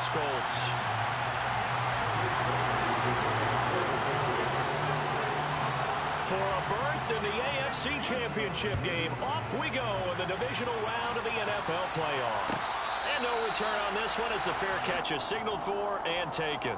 Colts. For a berth in the AFC Championship game, off we go in the divisional round of the NFL playoffs. And no return on this one as the fair catch is signaled for and taken.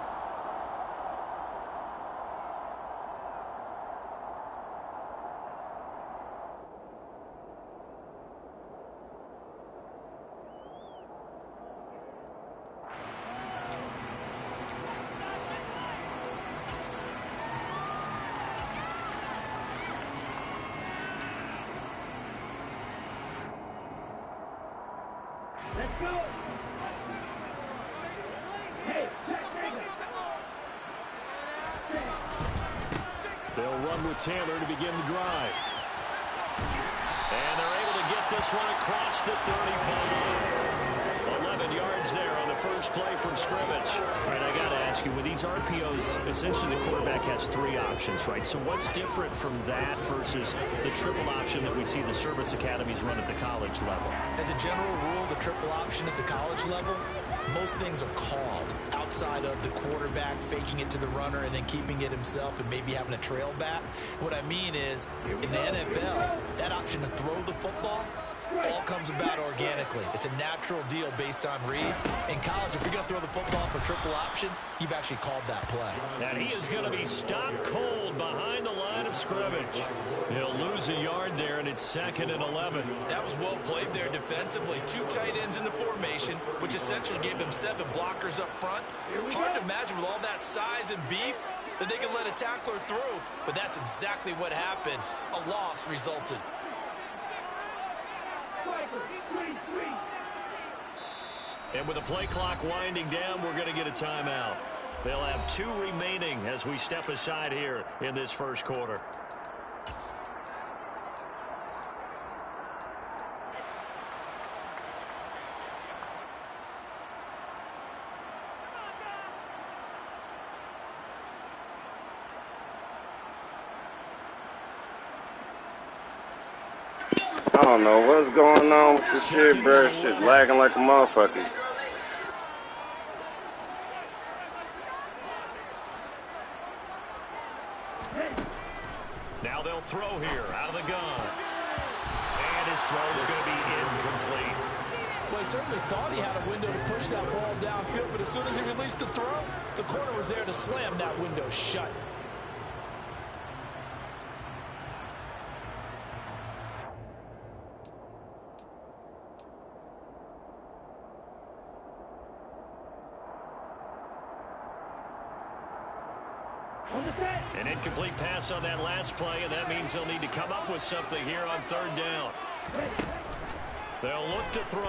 Let's go. Hey, they'll run with Taylor to begin the drive. And they're able to get this one across the 35. 11 yards there on the first play from scrimmage. All right, I got to ask you, with these RPOs, essentially the quarterback has three options, right? So what's different from that versus the triple option that we see the service academies run at the college level? As a general rule, the triple option at the college level, most things are called outside of the quarterback faking it to the runner and then keeping it himself and maybe having a trail back. What I mean is, in the NFL, that option to throw the football all comes about organically. It's a natural deal based on reads. In college, if you're going to throw the football for triple option, you've actually called that play. And he is going to be stopped cold behind the line of scrimmage. He'll lose a yard there, and it's 2nd and 11. That was well played there defensively. Two tight ends in the formation, which essentially gave them 7 blockers up front. Hard to imagine with all that size and beef that they can let a tackler through, but that's exactly what happened. A loss resulted. And with the play clock winding down, we're going to get a timeout. They'll have 2 remaining as we step aside here in this first quarter. I don't know what's going on with this shit, bro. Shit lagging like a motherfucker. Now they'll throw here out of the gun. And his throw is going to be incomplete. Well, he certainly thought he had a window to push that ball downfield, but as soon as he released the throw, the corner was there to slam that window shut. An incomplete pass on that last play, and that means they'll need to come up with something here on 3rd down. They'll look to throw.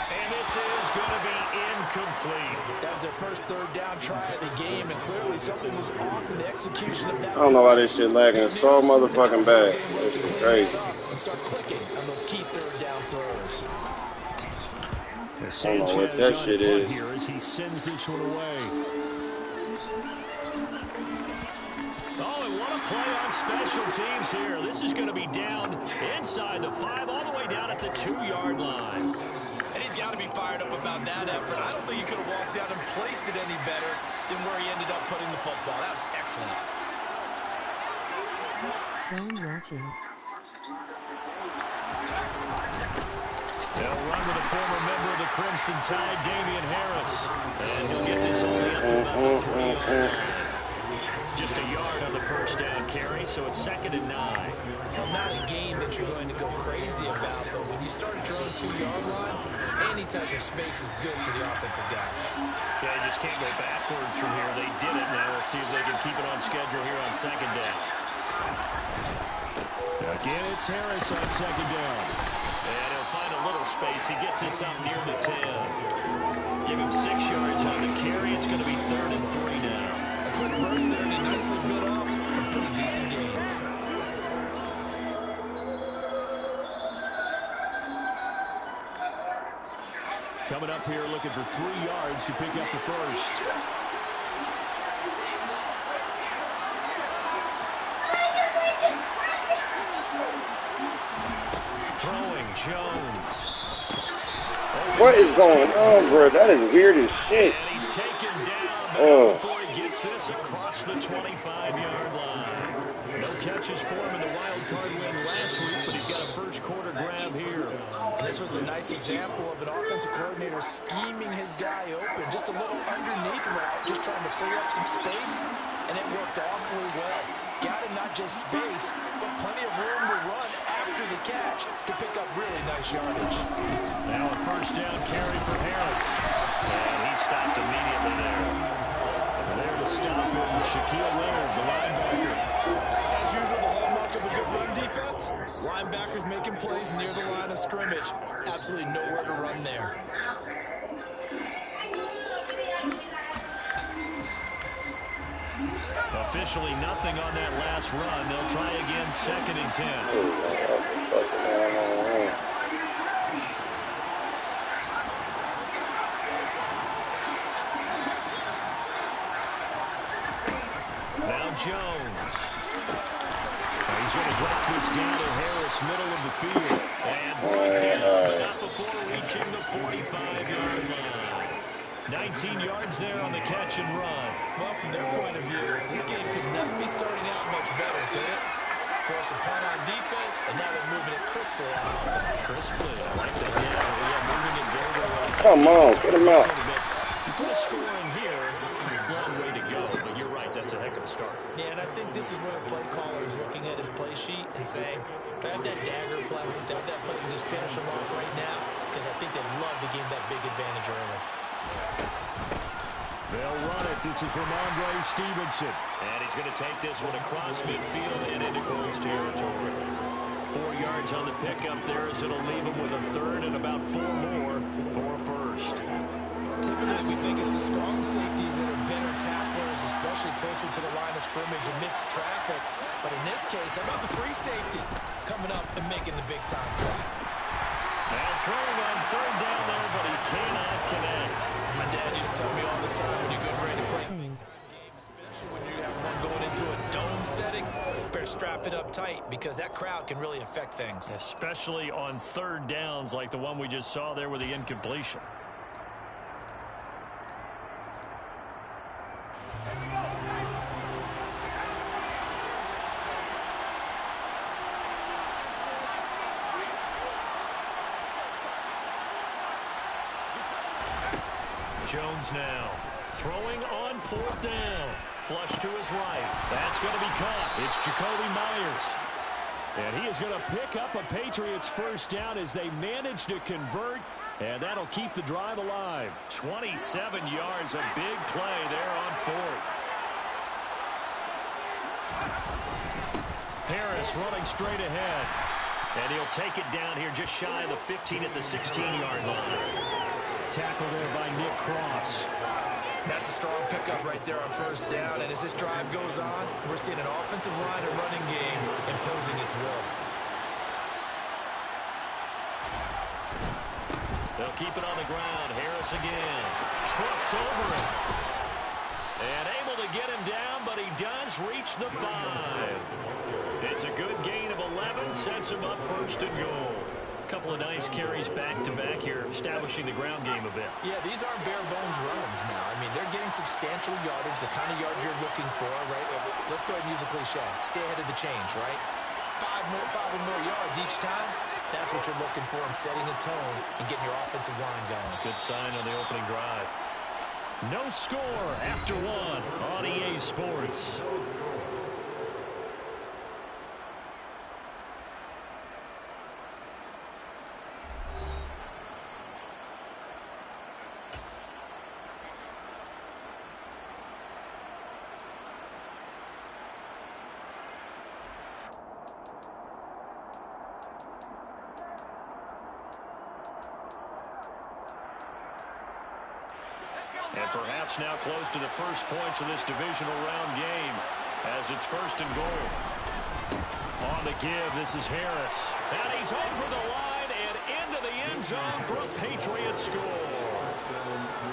And this is going to be incomplete. That was their first 3rd down try of the game, and clearly something was off in the execution of that. I don't know why this shit lagging so motherfucking bad. This shit crazy. And start clicking on those key 3rd down throws. I don't know what that shit is. Here as he sends this one away. Oh, and what a play on special teams here. This is going to be down inside the 5, all the way down at the 2-yard line. And he's got to be fired up about that effort. I don't think he could have walked down and placed it any better than where he ended up putting the football. That was excellent. Watching. They'll run with a former member of the Crimson Tide, Damian Harris. And he'll get this only up to about the 3-yard line. Just a yard on the first down carry, so it's 2nd and 9. Well, not a game that you're going to go crazy about, but when you start at your own 2-yard line, any type of space is good for the offensive guys. Yeah, you just can't go backwards from here. They did it. Now we'll see if they can keep it on schedule here on 2nd down. Again, it's Harris on 2nd down. And he'll find a little space. He gets this up near the 10. Give him 6 yards on the carry. It's going to be 3rd and 3 now. A quick burst there, and he nicely bit off a pretty decent game. Coming up here looking for 3 yards to pick up the first. Throwing Jones. What is going on, bro? That is weird as shit. And he's taken down, but not before he gets this across the 25-yard line. No catches for him in the wild card win last week, but he's got a first quarter grab here. And this was a nice example of an offensive coordinator scheming his guy open. Just a little underneath route, just trying to free up some space, and it worked awfully well. Got him not just space, but plenty of room to run after the catch to pick up really nice yardage. Now a first down carry for Harris. And he stopped immediately there. There to stop him, Shaquille Leonard, the linebacker. As usual, the hallmark of a good run defense, linebackers making plays near the line of scrimmage. Absolutely nowhere to run there. Officially nothing on that last run. They'll try again, 2nd and 10. Now Jones. He's going to drop this down to Harris, middle of the field. And brought down, but not before reaching the 45-yard line. 19 yards there on the catch and run. Well, from their point of view, this game could not be starting out much better, could it? Force a punt on defense, and now they're moving it crisply on offense. Crisply, I like that. Yeah, moving it very, very well. Come on, get him out. You put a score in here, long way to go, but you're right, that's a heck of a start. Yeah, and I think this is where the play caller is looking at his play sheet and saying, have that dagger play, have that play and just finish them off right now, because I think they'd love to gain that big advantage early. They'll run it. This is Ramondre Stevenson. And he's going to take this one across midfield and into Colts territory. 4 yards on the pickup there as it'll leave him with a third and about 4 more for a first. Typically, we think it's the strong safeties that are better tacklers, especially closer to the line of scrimmage amidst traffic. But in this case, how about the free safety coming up and making the big-time play? Now throwing on third down there, but he cannot connect. As my dad used to tell me all the time, when you're getting ready to play a big-time game, especially when you have one going into a dome setting, you better strap it up tight because that crowd can really affect things. Especially on third downs like the one we just saw there with the incompletion. Jones now throwing on 4th down. Flush to his right. That's going to be caught. It's Jacoby Myers. And he is going to pick up a Patriots first down as they manage to convert. And that'll keep the drive alive. 27 yards, a big play there on 4th. Harris running straight ahead. And he'll take it down here just shy of the 15 at the 16-yard line. Tackle there by Nick Cross. That's a strong pickup right there on first down. And as this drive goes on, we're seeing an offensive line and running game imposing its will. They'll keep it on the ground. Harris again. Trucks over it. And able to get him down, but he does reach the 5. It's a good gain of 11. Sets him up 1st and goal. Couple of nice carries back-to-back here, establishing the ground game a bit. Yeah, these aren't bare-bones runs now. I mean, they're getting substantial yardage, the kind of yards you're looking for, right? Let's go ahead and use a cliche. Stay ahead of the change, right? 5 or more yards each time. That's what you're looking for in setting a tone and getting your offensive line going. Good sign on the opening drive. No score after 1 on EA Sports. And perhaps now close to the first points of this divisional round game as it's 1st and goal. On the give, this is Harris. And he's over the line and into the end zone for a Patriot score.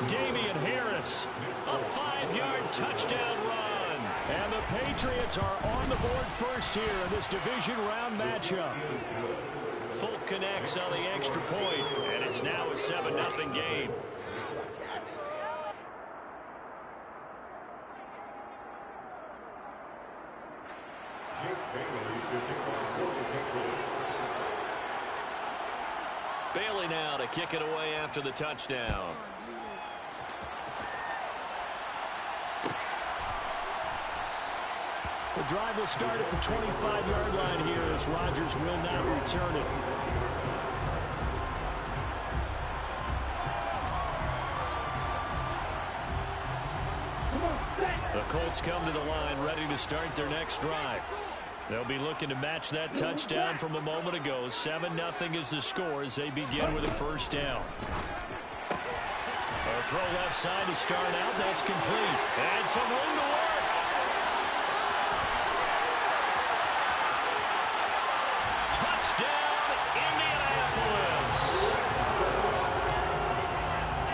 Damian Harris, a 5-yard touchdown run. And the Patriots are on the board first here in this division round matchup. Folk connects on the extra point, and it's now a 7-0 game. Bailey now to kick it away after the touchdown. The drive will start at the 25-yard line here as Rodgers will not return it. The Colts come to the line ready to start their next drive. They'll be looking to match that touchdown from a moment ago. 7-0 is the score as they begin with a first down. A throw left side to start out. That's complete. And some room to work. Touchdown, Indianapolis.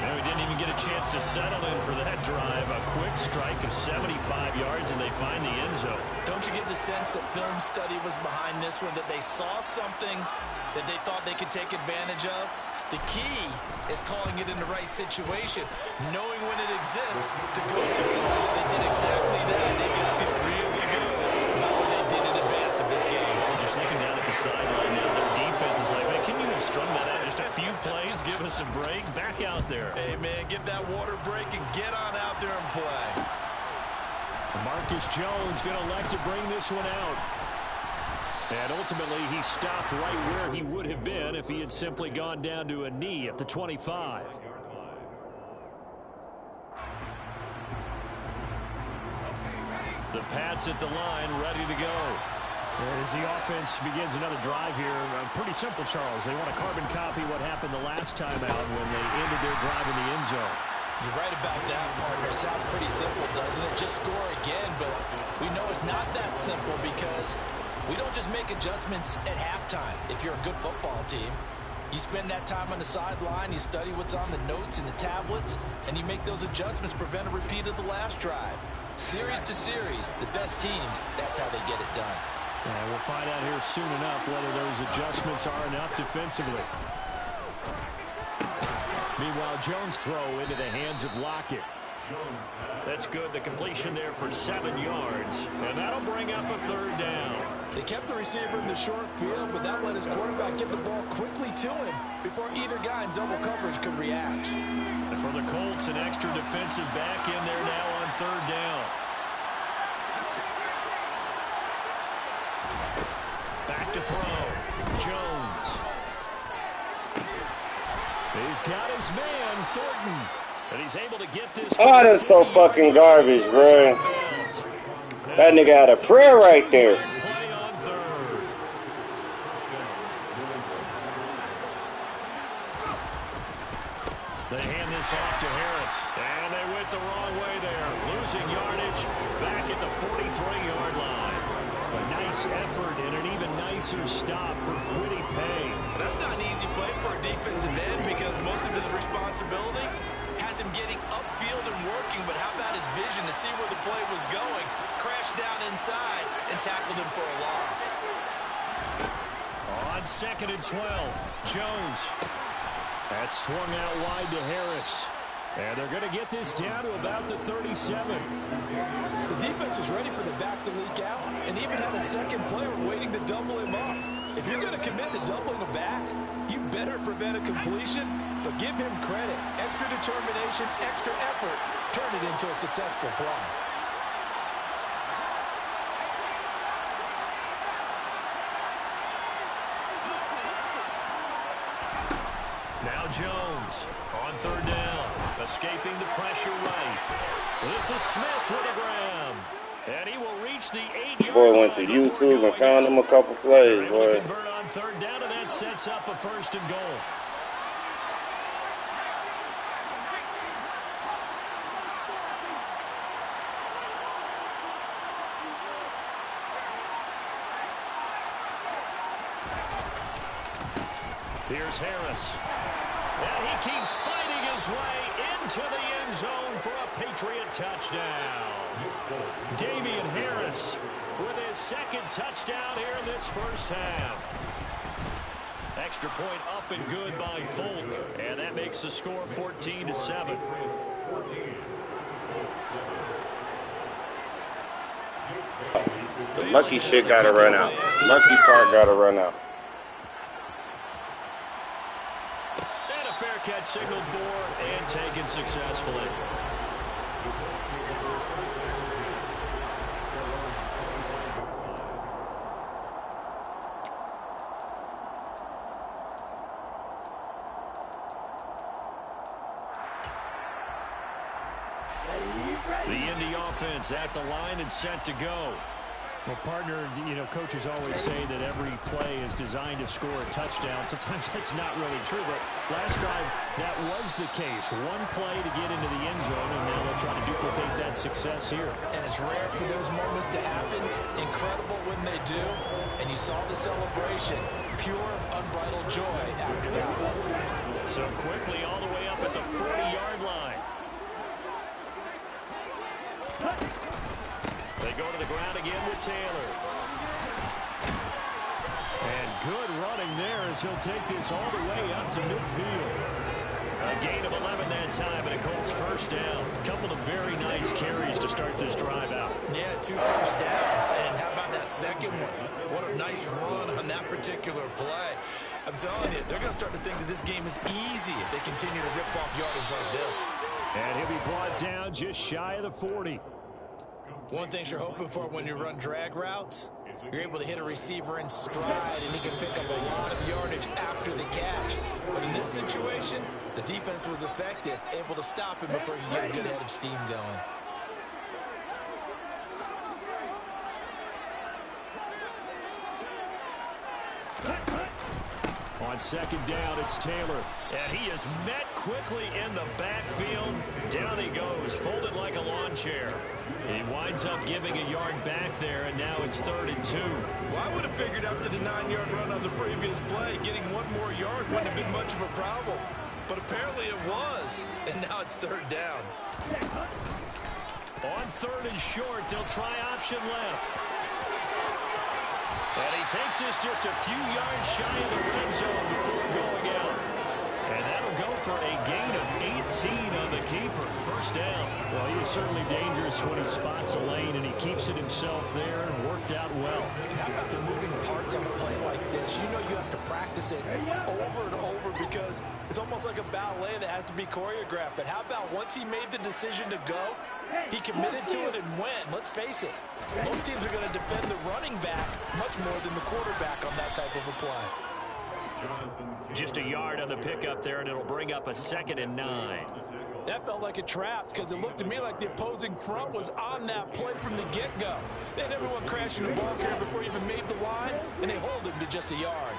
Now, we didn't even get a chance to settle in for that drive. A quick strike of 75 yards, and they find the end zone. Don't you get the sense that film study was behind this one, that they saw something that they thought they could take advantage of? The key is calling it in the right situation, knowing when it exists to go to it. They did exactly that. They're going to feel really good about what they did in advance of this game. Just looking down at the sideline now, their defense is like, man, can you have strung that out just a few plays? Give us a break. Back out there. Hey, man, give that water break and get on out there and play. Marcus Jones going to elect to bring this one out. And ultimately, he stopped right where he would have been if he had simply gone down to a knee at the 25. The Pats at the line, ready to go. As the offense begins another drive here, pretty simple, Charles. They want to carbon copy what happened the last time out when they ended their drive in the end zone. You're right about that, partner. Sounds pretty simple, doesn't it? Just score again, but we know it's not that simple because we don't just make adjustments at halftime. If you're a good football team, you spend that time on the sideline, you study what's on the notes and the tablets, and you make those adjustments, prevent a repeat of the last drive. Series to series, the best teams, that's how they get it done. And we'll find out here soon enough whether those adjustments are enough defensively. Meanwhile, Jones' throw into the hands of Lockett. That's good. The completion there for 7 yards. And that'll bring up a third down. They kept the receiver in the short field, but that let his quarterback get the ball quickly to him before either guy in double coverage could react. And for the Colts, an extra defensive back in there now on third down. Back to throw. Jones. He's got his man, Thornton. And he's able to get this. Oh, that's so fucking garbage, bro. That nigga had a prayer right there. Play on third. They hand this off to Harris. And they went the wrong way there. Losing yardage back at the 43-yard line. A nice effort and an even nicer stop for Quiddy Pay. That's not an easy play for a defensive end because most of his responsibility has him getting upfield and working, but how about his vision to see where the play was going, crashed down inside, and tackled him for a loss. On 2nd and 12, Jones. That's swung out wide to Harris. And they're going to get this down to about the 37. The defense was ready for the back to leak out and even had a second player waiting to double him up. If you're going to commit to doubling a back, you better prevent a completion, but give him credit. Extra determination, extra effort, turn it into a successful play. Now Jones on third down, escaping the pressure right. This is Smith with a grab. And he will reach the 8-yard line. Boy went to YouTube and found him a couple plays, boy. Convert on third down, and that sets up a first and goal. Here's Harris. And he keeps fighting his way into the end zone for a Patriot touchdown. Damian Harris with his second touchdown here in this first half. Extra point up and good by Folk. And that makes the score 14-7. The lucky shit got to run out. Lucky part got to run out. And a fair catch signaled for and taken successfully. The Indy offense at the line and set to go. Well, partner, you know, coaches always say that every play is designed to score a touchdown. Sometimes that's not really true, but last drive, that was the case. One play to get into the end zone, and now they'll try to duplicate that success here. And it's rare for those moments to happen. Incredible when they do. And you saw the celebration. Pure, unbridled joy after that one. So quickly all the way up at the 40-yard line. They go to the ground again with Taylor. And good running there as he'll take this all the way up to midfield. A gain of 11 that time, and a Colts first down. A couple of very nice carries to start this drive out. Yeah, 2 first downs. And how about that second one? What a nice run on that particular play. I'm telling you, they're going to start to think that this game is easy if they continue to rip off yardage like this. And he'll be brought down just shy of the 40. One thing you're hoping for when you run drag routes, you're able to hit a receiver in stride, and he can pick up a lot of yardage after the catch. But in this situation, the defense was effective, able to stop him before he could get a good head of steam going. On second down, it's Taylor. And he is met quickly in the backfield. Down he goes, folded like a lawn chair. He winds up giving a yard back there, and now it's 3rd and 2. Well, I would have figured after the 9-yard run on the previous play, getting one more yard wouldn't have been much of a problem. But apparently it was, and now it's 3rd down. On 3rd and short, they'll try option left. And he takes this just a few yards shy of the red zone before going out. And that'll go for a gain of 18 on the keeper. First down. Well, he is certainly dangerous when he spots a lane, and he keeps it himself there and worked out well. How about the moving parts on a play like this? You know you have to practice it over and over because it's almost like a ballet that has to be choreographed. But how about once he made the decision to go, he committed to it and went. Let's face it, most teams are going to defend the running back much more than the quarterback on that type of a play. Just a yard on the pickup there, and it'll bring up a 2nd and 9. That felt like a trap because it looked to me like the opposing front was on that play from the get-go. They had everyone crashing the ball carrier before he even made the line, and they hold him to just a yard.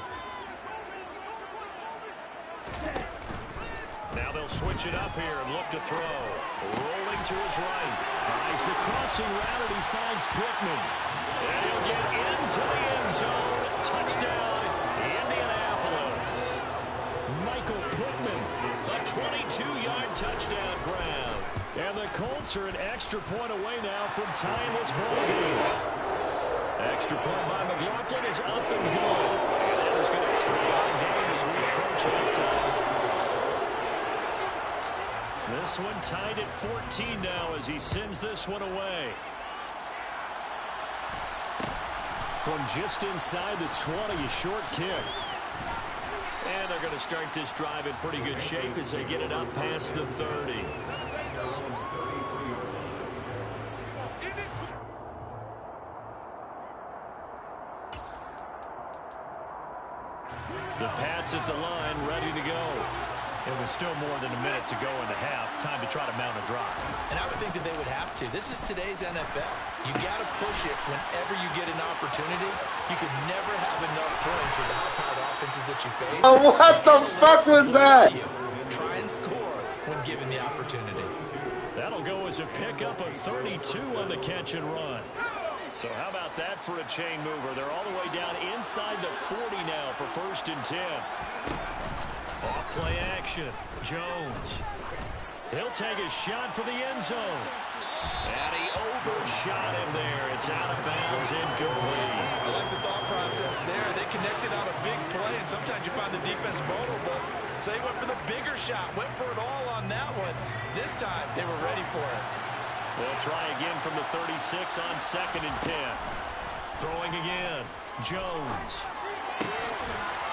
Now they'll switch it up here and look to throw. Rolling to his right. Eyes the crossing route, and he finds Pittman. And he'll get into the end zone. Touchdown, Indianapolis. Michael Pittman. A 22-yard touchdown grab. And the Colts are an extra point away now from tying this ball game. Extra point by McLaughlin is up and good. And that is going to tie our game as we approach halftime. This one tied at 14 now as he sends this one away. From just inside the 20, a short kick. And they're going to start this drive in pretty good shape as they get it up past the 30. The Pats at the line, ready to go. It was still more than a minute to go in the half. Time to try to mount a drive. And I would think that they would have to. This is today's NFL. You got to push it whenever you get an opportunity. You could never have enough points with the high-powered offenses that you face. Oh, what the fuck was that? Try and score when given the opportunity. That'll go as a pickup of 32 on the catch and run. So how about that for a chain mover? They're all the way down inside the 40 now for 1st and 10. Off play action. Jones. He'll take a shot for the end zone. And he overshot him there. It's out of bounds, incomplete. I like the thought process there. They connected on a big play, and sometimes you find the defense vulnerable. So they went for the bigger shot, went for it all on that one. This time, they were ready for it. They'll try again from the 36 on 2nd and 10. Throwing again. Jones.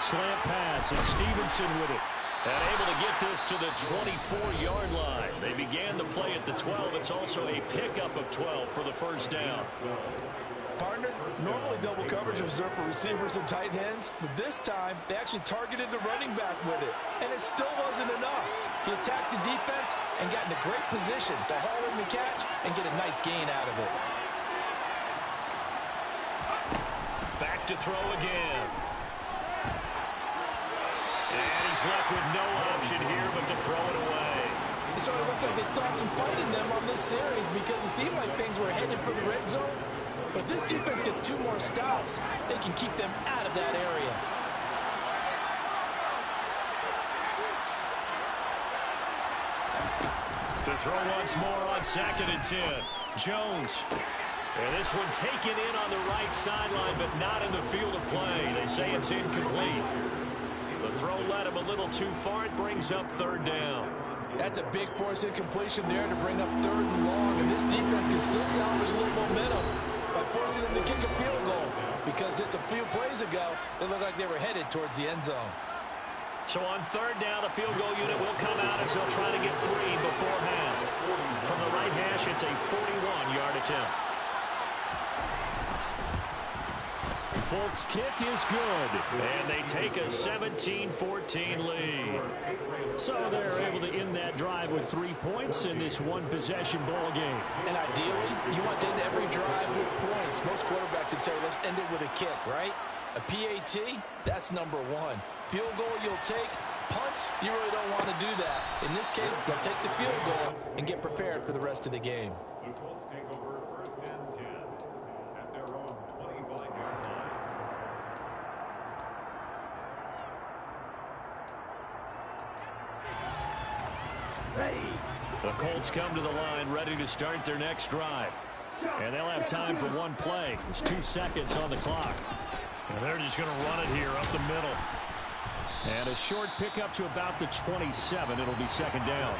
Slant pass, and Stevenson with it. And able to get this to the 24-yard line. They began the play at the 12. It's also a pickup of 12 for the first down. Partner, normally double coverage is reserved for receivers and tight ends, but this time they actually targeted the running back with it, and it still wasn't enough. He attacked the defense and got in a great position to haul in the catch and get a nice gain out of it. Back to throw again. And he's left with no option here but to throw it away. It sort of looks like they still have some fight in them on this series because it seemed like things were headed for the red zone. But if this defense gets 2 more stops, they can keep them out of that area. To throw once more on 2nd and 10. Jones. And this one taken in on the right sideline, but not in the field of play. They say it's incomplete. The throw led him a little too far. It brings up 3rd down. That's a big force incompletion there to bring up 3rd and long. And this defense can still salvage a little momentum by forcing them to kick a field goal. Because just a few plays ago, they looked like they were headed towards the end zone. So on 3rd down, the field goal unit will come out as they'll try to get 3 before half. From the right hash, it's a 41-yard attempt. Folks' kick is good. And they take a 17-14 lead. So they're able to end that drive with 3 points in this one-possession ball game. And ideally, you want to end every drive with points. Most quarterbacks would tell you, let's end it with a kick, right? A PAT, that's number 1. Field goal you'll take. Punts, you really don't want to do that. In this case, they'll take the field goal and get prepared for the rest of the game. The Colts take over 1st and 10 at their own 25-yard line. Ready. The Colts come to the line ready to start their next drive. And they'll have time for 1 play. There's 2 seconds on the clock. And they're just going to run it here up the middle. And a short pickup to about the 27. It'll be 2nd down.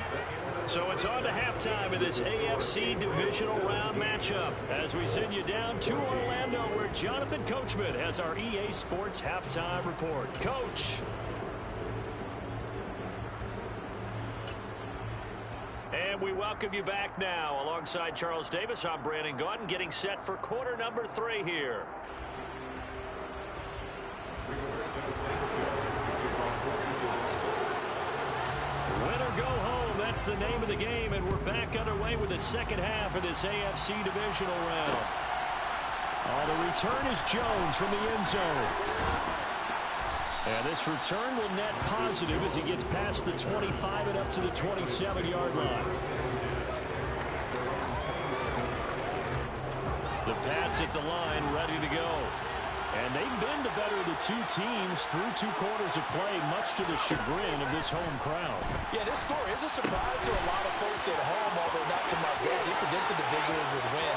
So it's on to halftime in this AFC divisional round matchup as we send you down to Orlando where Jonathan Coachman has our EA Sports halftime report. Coach. And we welcome you back now. Alongside Charles Davis, I'm Brandon Gaudin getting set for quarter number 3 here. Win or go home, that's the name of the game, and we're back underway with the second half of this AFC divisional round. The return is Jones from the end zone. And this return will net positive as he gets past the 25 and up to the 27-yard line. The Pats at the line, ready to go. And they've been the better of the 2 teams through 2 quarters of play, much to the chagrin of this home crowd. Yeah, this score is a surprise to a lot of folks at home, although not to my dad. He predicted the visitors would win.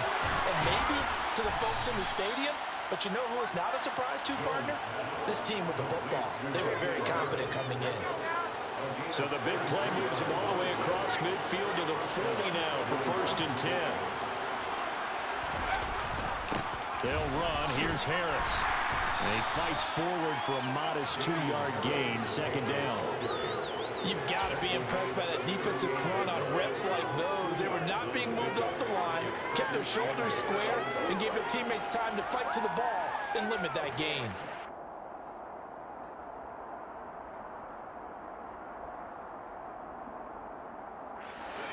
And maybe to the folks in the stadium, but you know who is not a surprise to, partner? This team with the football. They were very confident coming in. So the big play moves them all the way across midfield to the 40 now for 1st and 10. They'll run. Here's Harris. And he fights forward for a modest 2-yard gain, 2nd down. You've got to be impressed by that defensive front on reps like those. They were not being moved off the line, kept their shoulders square, and gave their teammates time to fight to the ball and limit that gain.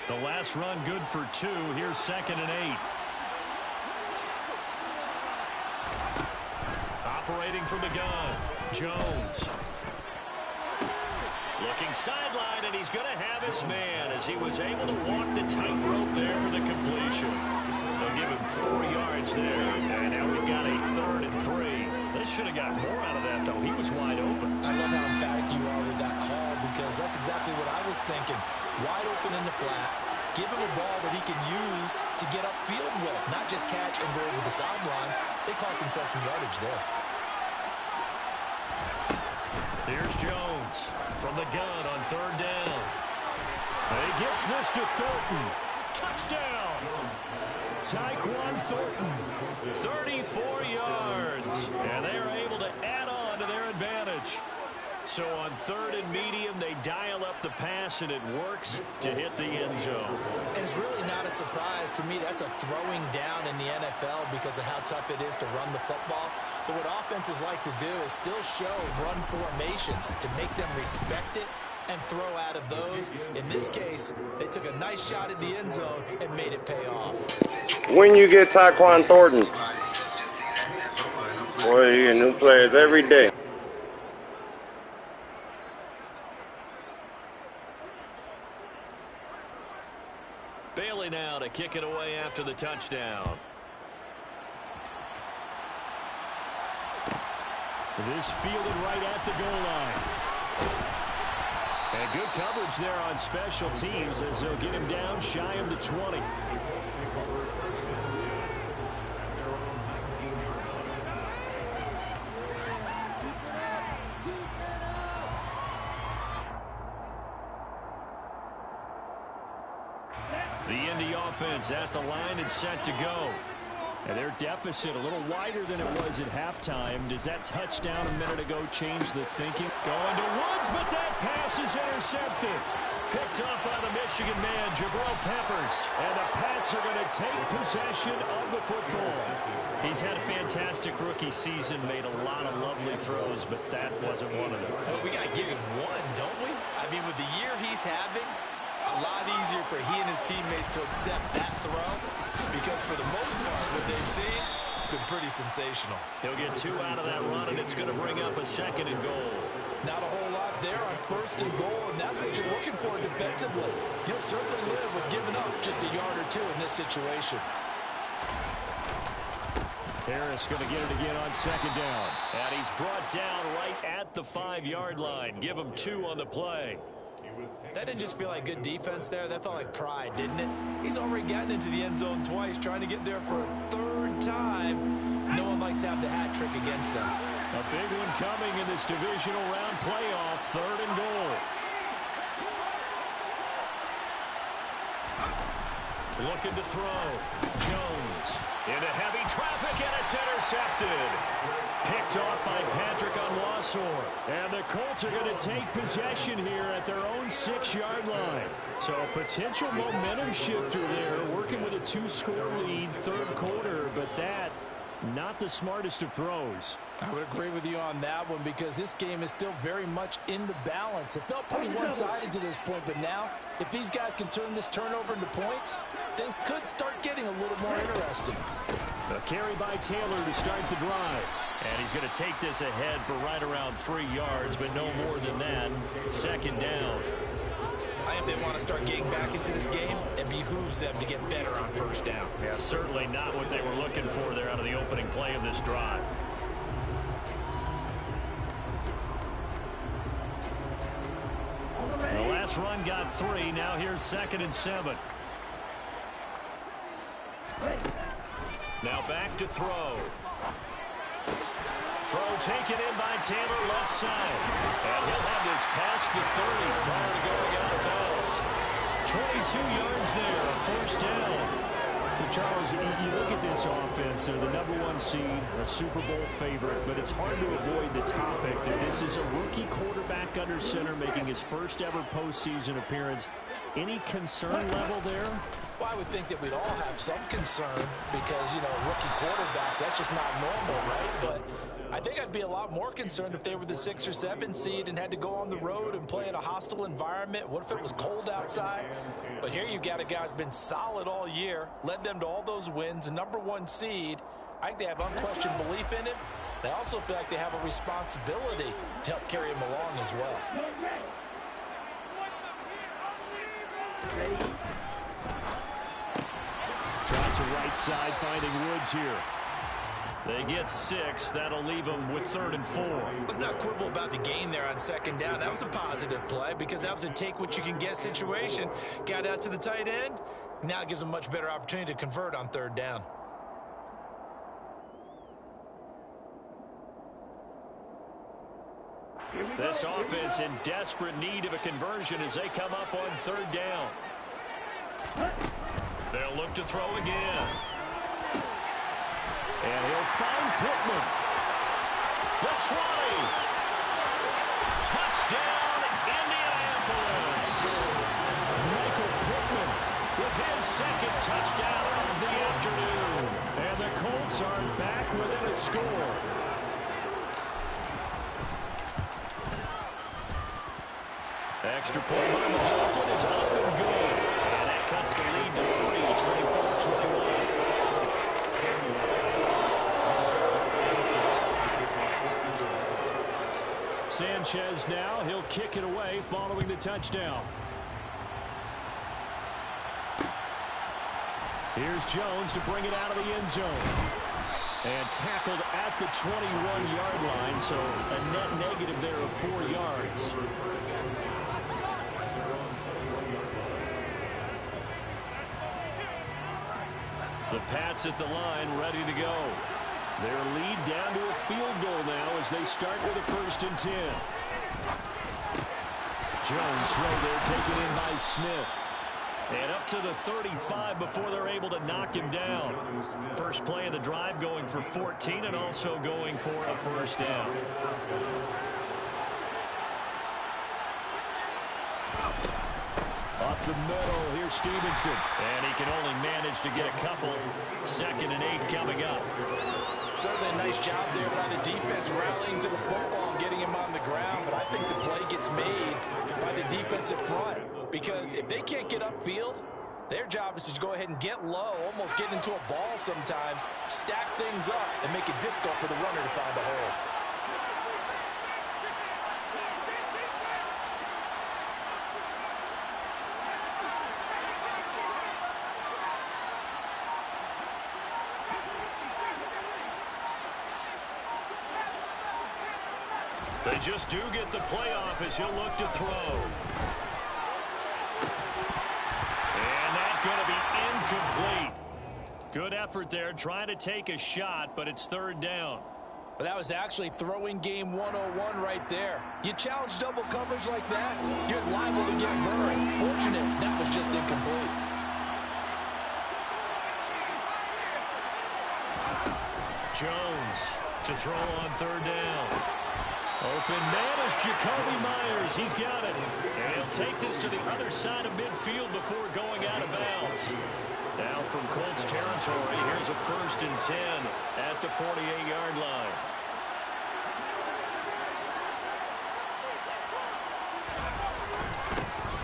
The last run good for 2. Here's 2nd and 8. Operating from the gun, Jones. Looking sideline, and he's going to have his man as he was able to walk the tightrope there for the completion. They'll give him 4 yards there, and now we've got a 3rd and 3. They should have got more out of that, though. He was wide open. I love how emphatic you are with that call because that's exactly what I was thinking. Wide open in the flat. Give him a ball that he can use to get upfield with, not just catch and go over the sideline. They cost themselves some yardage there. Here's Jones from the gun on third down. He gets this to Thornton. Touchdown! Tyquan Thornton, 34 yards. And they are able to add on to their advantage. So on third and medium, they dial up the pass, and it works to hit the end zone. And it's really not a surprise to me. That's a throwing down in the NFL because of how tough it is to run the football. But what offenses like to do is still show run formations to make them respect it and throw out of those. In this case, they took a nice shot at the end zone and made it pay off. When you get Tyquan Thornton, boy, you get new players every day. Bailey now to kick it away after the touchdown. This fielded right at the goal line. And good coverage there on special teams as they'll get him down shy of the 20. The Indy offense at the line and set to go. And their deficit a little wider than it was at halftime. Does that touchdown a minute ago change the thinking? Going to Woods, but that pass is intercepted. Picked up by the Michigan man, Jabril Peppers. And the Pats are going to take possession of the football. He's had a fantastic rookie season, made a lot of lovely throws, but that wasn't one of them. Well, we got to give him one, don't we? I mean, with the year he's having, a lot easier for he and his teammates to accept that throw because for the most part, what they've seen, it's been pretty sensational. He'll get 2 out of that run, and it's going to bring up a second and goal. Not a whole lot there on first and goal, and that's what you're looking for defensively. You'll certainly live with giving up just a yard or two in this situation. Harris going to get it again on second down. And he's brought down right at the 5-yard line. Give him 2 on the play. That didn't just feel like good defense there. That felt like pride, didn't it? He's already gotten into the end zone twice, trying to get there for a third time. No one likes to have the hat trick against them. A big one coming in this divisional round playoff, third and goal. Looking to throw. Jones into heavy traffic, and it's intercepted. Picked off by Patrick Onwuasor. And the Colts are going to take possession here at their own 6-yard line. So a potential momentum shifter there, working with a 2-score lead, third quarter, but that, not the smartest of throws. I would agree with you on that one because this game is still very much in the balance. It felt pretty one-sided to this point, but now, if these guys can turn this turnover into points, things could start getting a little more interesting. A carry by Taylor to start the drive. And he's going to take this ahead for right around 3 yards, but no more than that. Second down. I think they want to start getting back into this game. It behooves them to get better on first down. Yeah, certainly not what they were looking for there out of the opening play of this drive. The last run got 3. Now here's 2nd and 7. Now back to throw. Throw taken in by Taylor, left side. And he'll have this past the 30 prior to going out of bounds. 22 yards there, a first down. Charles, you look at this offense, they're the #1 seed, a Super Bowl favorite, but it's hard to avoid the topic that this is a rookie quarterback under center making his first ever postseason appearance. Any concern level there? Well, I would think that we'd all have some concern because, you know, rookie quarterback, that's just not normal, right? But I think I'd be a lot more concerned if they were the 6 or 7 seed and had to go on the road and play in a hostile environment. What if it was cold outside? But here you got a guy who's been solid all year, led them to all those wins, a #1 seed. I think they have unquestioned belief in him. They also feel like they have a responsibility to help carry him along as well. Drops a right side, finding Woods here. They get 6. That'll leave them with 3rd and 4. Let's not quibble about the gain there on 2nd down. That was a positive play because that was a take-what-you-can-get situation. Got out to the tight end. Now it gives them a much better opportunity to convert on 3rd down. This offense in desperate need of a conversion as they come up on 3rd down. They'll look to throw again. And he'll find Pittman. The 20. Touchdown, Indianapolis. Michael Pittman with his 2nd touchdown of the afternoon. And the Colts are back within a score. Extra point by McLaughlin is up and good. And that cuts the lead to 3, 24-21. Sanchez now, he'll kick it away following the touchdown. Here's Jones to bring it out of the end zone. And tackled at the 21-yard line, so a net negative there of 4 yards. The Pats at the line, ready to go. Their lead down to a field goal now as they start with a 1st and 10. Jones throw there, taken in by Smith. And up to the 35 before they're able to knock him down. First play of the drive going for 14 and also going for a 1st down. Up the middle, here's Stevenson. And he can only manage to get a couple. 2nd and 8 coming up. Certainly a nice job there by the defense rallying to the football and getting him on the ground. But I think the play gets made by the defensive front. Because if they can't get upfield, their job is to go ahead and get low, almost get into a ball sometimes, stack things up, and make it difficult for the runner to find a hole. They just do get the playoff as he'll look to throw. And that's going to be incomplete. Good effort there, trying to take a shot, but it's 3rd down. But that was actually throwing game 101 right there. You challenge double coverage like that, you're liable to get burned. Fortunate, that was just incomplete. Jones to throw on 3rd down. Open man is Jacoby Myers. He's got it. And he'll take this to the other side of midfield before going out of bounds. Now from Colts territory, here's a 1st and 10 at the 48-yard line.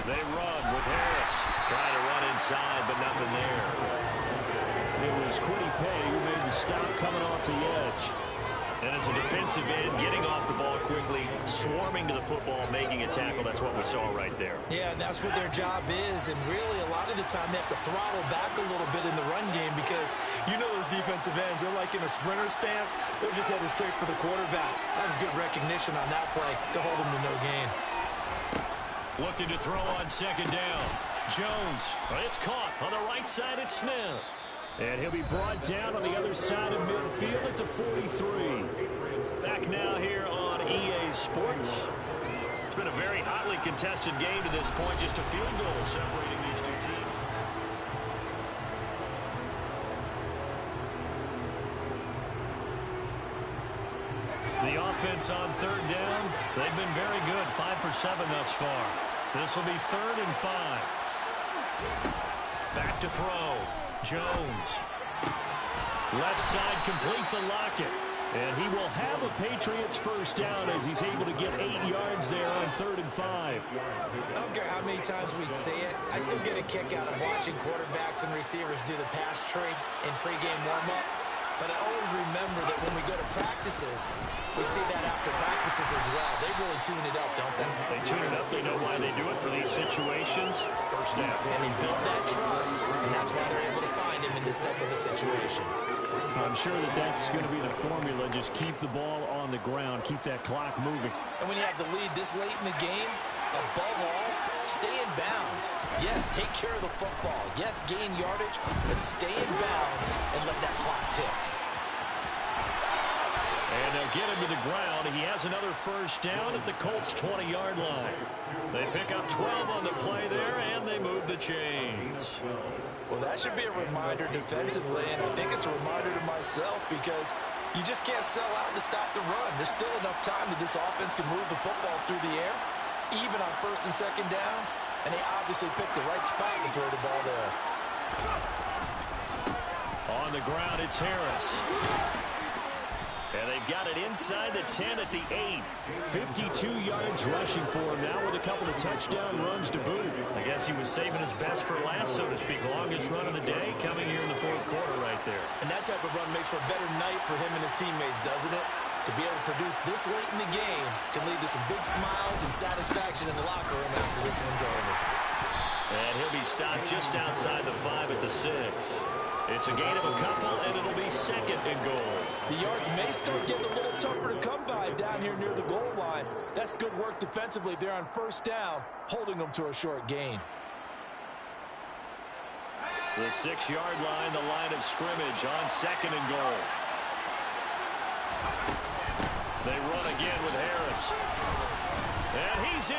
They run with Harris. Trying to run inside, but nothing there. It was Quiddy Pay who made the stop coming off the edge. And as a defensive end, getting off the ball quickly, swarming to the football, making a tackle. That's what we saw right there. Yeah, and that's what their job is. And really, a lot of the time, they have to throttle back a little bit in the run game because you know those defensive ends, they're like in a sprinter stance. They're just headed straight for the quarterback. That was good recognition on that play to hold them to no gain. Looking to throw on 2nd down. Jones. It's caught on the right side. It's Smith. And he'll be brought down on the other side of midfield at the 43. Back now here on EA Sports. It's been a very hotly contested game to this point. Just a field goal separating these two teams. The offense on 3rd down, they've been very good. 5 for 7 thus far. This will be 3rd and 5. Back to throw. Jones. Left side complete to Lockett. And he will have a Patriots 1st down as he's able to get 8 yards there on 3rd and 5. I don't care how many times we say it. I still get a kick out of watching quarterbacks and receivers do the pass tree in pregame warm-up. But I always remember that when we go to practices, we see that after practices as well. They really tune it up, don't they? They tune it up. They know why they do it for these situations. First down. And they build that trust, and that's why they're able to find him in this type of a situation. I'm sure that that's going to be the formula. Just keep the ball on the ground. Keep that clock moving. And when you have the lead this late in the game, above all, stay in bounds. Yes, take care of the football. Yes, gain yardage, but stay in bounds and let that clock tick. And they'll get him to the ground. He has another first down at the Colts' 20-yard line. They pick up 12 on the play there, and they move the chains. Well, that should be a reminder defensively, and I think it's a reminder to myself because you just can't sell out to stop the run. There's still enough time that this offense can move the football through the air, even on first and second downs, and they obviously picked the right spot to throw the ball there. On the ground, it's Harris. And they've got it inside the 10 at the 8. 52 yards rushing for him now with a couple of touchdown runs to boot. I guess he was saving his best for last, so to speak. Longest run of the day coming here in the fourth quarter right there. And that type of run makes for a better night for him and his teammates, doesn't it? To be able to produce this late in the game can lead to some big smiles and satisfaction in the locker room after this one's over. And he'll be stopped just outside the 5 at the 6. It's a gain of a couple, and it'll be second and goal. The yards may start getting a little tougher to come by down here near the goal line. That's good work defensively there on first down, holding them to a short gain. The 6-yard line, the line of scrimmage on second and goal. They run again with Harris. And he's in.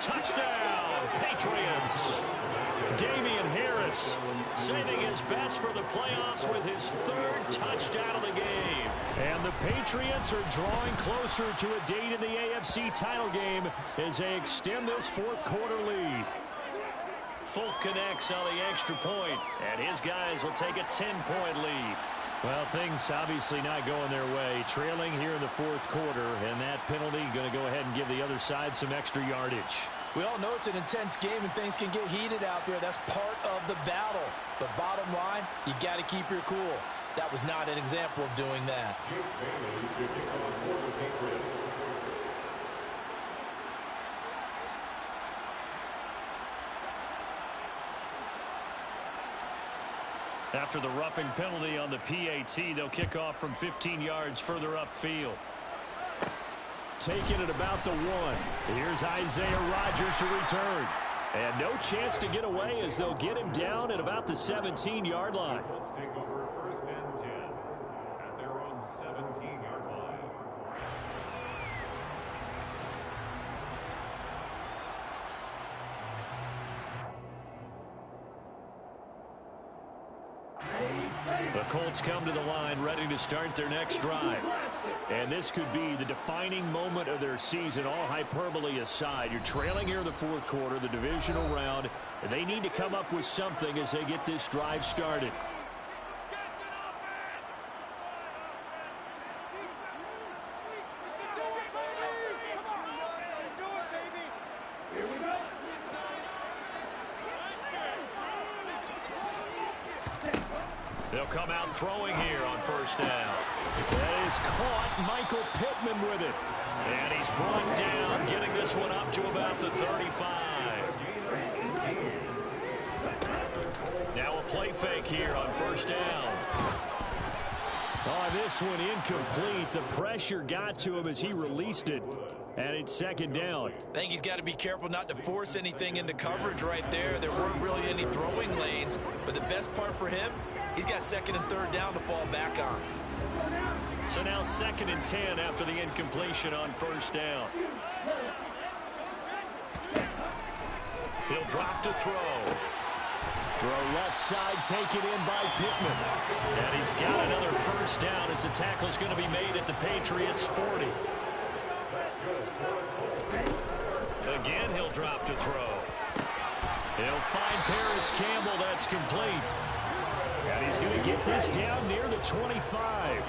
Touchdown, Patriots. Damian Harris saving his best for the playoffs with his 3rd touchdown of the game. And the Patriots are drawing closer to a date in the AFC title game as they extend this fourth quarter lead. Folk connects on the extra point, and his guys will take a 10-point lead. Well, things obviously not going their way. Trailing here in the fourth quarter, and that penalty going to go ahead and give the other side some extra yardage. We all know it's an intense game and things can get heated out there. That's part of the battle. But bottom line, you got to keep your cool. That was not an example of doing that. After the roughing penalty on the PAT, they'll kick off from 15 yards further upfield. Taking it about the 1. Here's Isaiah Rodgers to return. And no chance to get away as they'll get him down at about the 17-yard line. Colts take over first and 10 at their own 17-yard line. The Colts come to the line ready to start their next drive. And this could be the defining moment of their season, all hyperbole aside. You're trailing here in the fourth quarter, the divisional round, and they need to come up with something as they get this drive started. They'll come out throwing here on first down. That is caught. Michael Pittman with it. And he's brought down, getting this one up to about the 35. Now a play fake here on first down. Oh, this one incomplete. The pressure got to him as he released it. And it's second down. I think he's got to be careful not to force anything into coverage right there. There weren't really any throwing lanes. But the best part for him, he's got second and third down to fall back on. So now second and 10 after the incompletion on first down. He'll drop to throw. Throw left side, taken in by Pittman. And he's got another first down as the tackle's going to be made at the Patriots' 40. Again, he'll drop to throw. He'll find Paris Campbell. That's complete. And he's going to get this down near the 25.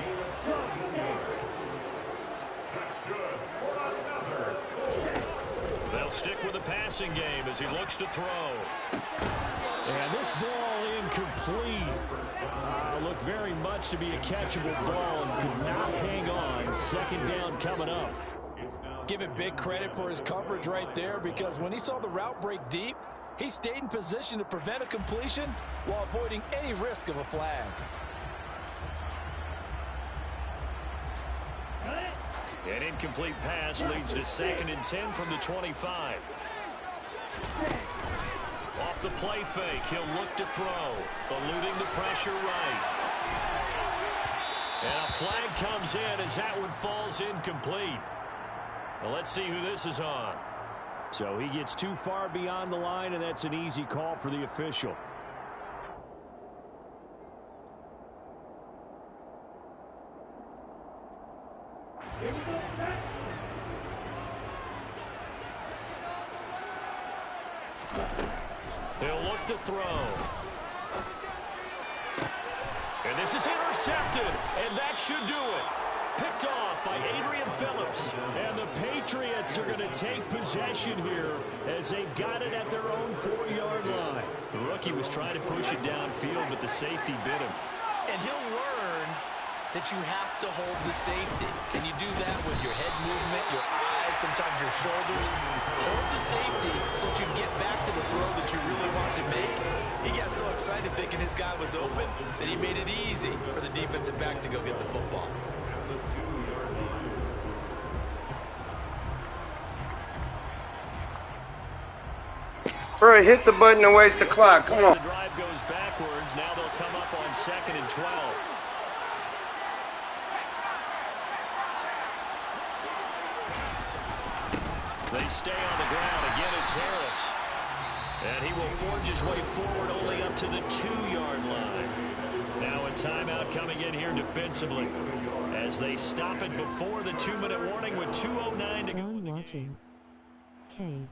They'll stick with the passing game as he looks to throw. And this ball incomplete. Looked very much to be a catchable ball and could not hang on. Second down coming up. Give him big credit for his coverage right there, because when he saw the route break deep, he stayed in position to prevent a completion while avoiding any risk of a flag. An incomplete pass leads to 2nd and 10 from the 25. Off the play fake, he'll look to throw, eluding the pressure right. And a flag comes in as that one falls incomplete. Well, let's see who this is on. So he gets too far beyond the line, and that's an easy call for the official. He'll look to throw. And this is intercepted, and that should do it. Picked off by Adrian Phillips. And the Patriots are going to take possession here as they've got it at their own 4-yard line. The rookie was trying to push it downfield, but the safety bit him. And he'll learn that you have to hold the safety. Can you do that with your head movement, your eyes, sometimes your shoulders? Hold the safety so that you get back to the throw that you really want to make. He got so excited thinking his guy was open that he made it easy for the defensive back to go get the football. Bro, hit the button and waste the clock. Come on. The drive goes backwards. Now they'll come up on 2nd and 12. They stay on the ground. Again, it's Harris. And he will forge his way forward only up to the 2-yard line. Now a timeout coming in here defensively as they stop it before the 2-minute warning with 2:09 to go in the game. Watching K